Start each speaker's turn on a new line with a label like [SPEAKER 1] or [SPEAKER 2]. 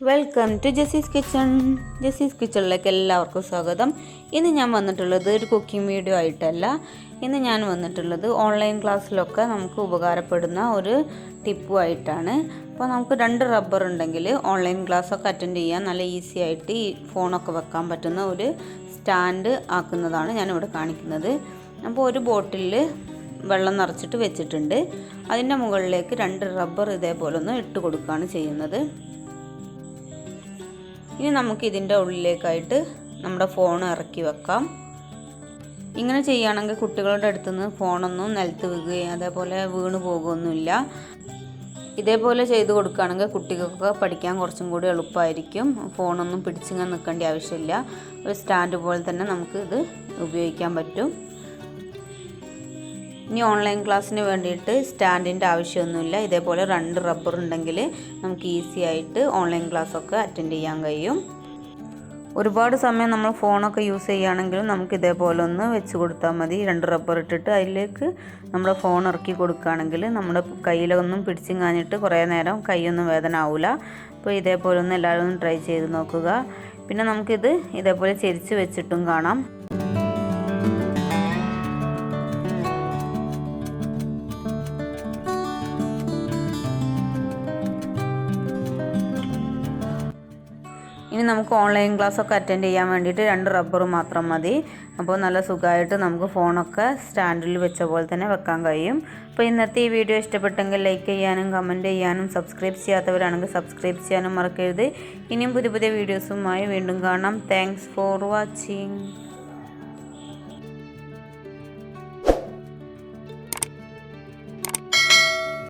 [SPEAKER 1] Welcome to Jasee's kitchen. ജസീസ് കിച്ചണിലേക്ക് എല്ലാവർക്കും സ്വാഗതം. ഇന്ന് ഞാൻ വന്നിട്ടുള്ളത് ഒരു കുക്കിംഗ് വീഡിയോ ആയിട്ടല്ല. ഇന്ന് ഞാൻ വന്നിട്ടുള്ളത് ഓൺലൈൻ ക്ലാസ്സിലൊക്കെ നമുക്ക് ഉപകാരപ്പെടുന്ന ഒരു ടിപ്പുമായിട്ടാണ്. അപ്പോൾ നമുക്ക് 2 റബ്ബർ ഉണ്ടെങ്കിൽ ഓൺലൈൻ ക്ലാസ്സൊക്കെ അറ്റൻഡ് ചെയ്യാൻ നല്ല ഈസി ആയിട്ട് ഈ ഫോണൊക്കെ വെക്കാൻ പറ്റുന്ന ഒരു സ്റ്റാൻഡ് ആക്കുന്നതാണ് ഞാനിവിടെ കാണിക്കുന്നത്. അപ്പോൾ ഒരു ബോട്ടിലിൽ വെള്ളം നിറച്ചിട്ട് വെച്ചിട്ടുണ്ട്. അതിൻ്റെ മുകളിലേക്ക് 2 റബ്ബർ ഇതേപോലെ ഒന്ന് ഇട്ട് കൊടുക്കുകയാണ് ചെയ്യുന്നത്. ഇനി നമുക്ക് ഇതിൻ്റെ ഉള്ളിലേക്കായിട്ട് നമ്മുടെ ഫോൺ ഇറക്കി വെക്കാം. ഇങ്ങനെ ചെയ്യുകയാണെങ്കിൽ കുട്ടികളുടെ അടുത്തുനിന്ന് ഫോണൊന്നും നിലത്ത് വീഴുകയും അതേപോലെ വീണ് പോകുകയൊന്നുമില്ല. ഇതേപോലെ ചെയ്ത് കൊടുക്കുകയാണെങ്കിൽ കുട്ടികൾക്ക് പഠിക്കാൻ കുറച്ചും കൂടി എളുപ്പമായിരിക്കും. ഫോണൊന്നും പിടിച്ചിങ്ങനെ നിൽക്കേണ്ട ആവശ്യമില്ല. ഒരു സ്റ്റാൻഡ് പോലെ തന്നെ നമുക്ക് ഇത് ഉപയോഗിക്കാൻ പറ്റും. ഇനി ഓൺലൈൻ ക്ലാസ്സിന് വേണ്ടിയിട്ട് സ്റ്റാൻഡിൻ്റെ ആവശ്യമൊന്നുമില്ല. ഇതേപോലെ 2 റബ്ബർ ഉണ്ടെങ്കിൽ നമുക്ക് ഈസി ആയിട്ട് ഓൺലൈൻ ക്ലാസ്സൊക്കെ അറ്റൻഡ് ചെയ്യാൻ കഴിയും. ഒരുപാട് സമയം നമ്മൾ ഫോണൊക്കെ യൂസ് ചെയ്യുകയാണെങ്കിലും നമുക്ക് ഇതേപോലെ ഒന്ന് വെച്ച് കൊടുത്താൽ മതി. 2 റബ്ബർ ഇട്ടിട്ട് അതിലേക്ക് നമ്മുടെ ഫോൺ ഇറക്കി കൊടുക്കുകയാണെങ്കിൽ നമ്മുടെ കയ്യിലൊന്നും പിടിച്ചും കാഞ്ഞിട്ട് കുറേ നേരം കൈയൊന്നും വേദന ആവില്ല. അപ്പോൾ ഇതേപോലെ ഒന്ന് എല്ലാവരും ഒന്ന് ട്രൈ ചെയ്ത് നോക്കുക. പിന്നെ നമുക്കിത് ഇതേപോലെ ചെരിച്ച് വെച്ചിട്ടും കാണാം. ഇനി നമുക്ക് ഓൺലൈൻ ക്ലാസ്സൊക്കെ അറ്റൻഡ് ചെയ്യാൻ വേണ്ടിയിട്ട് 2 റബ്ബർ മാത്രം മതി. അപ്പോൾ നല്ല സുഖമായിട്ട് നമുക്ക് ഫോണൊക്കെ സ്റ്റാൻഡിൽ വെച്ച പോലെ തന്നെ വെക്കാൻ കഴിയും. അപ്പോൾ ഇന്നത്തെ ഈ വീഡിയോ ഇഷ്ടപ്പെട്ടെങ്കിൽ ലൈക്ക് ചെയ്യാനും കമൻറ്റ് ചെയ്യാനും സബ്സ്ക്രൈബ് ചെയ്യാത്തവരാണെങ്കിൽ സബ്സ്ക്രൈബ് ചെയ്യാനും മറക്കരുത്. ഇനിയും പുതിയ പുതിയ വീഡിയോസുമായി വീണ്ടും കാണാം. Thanks for watching.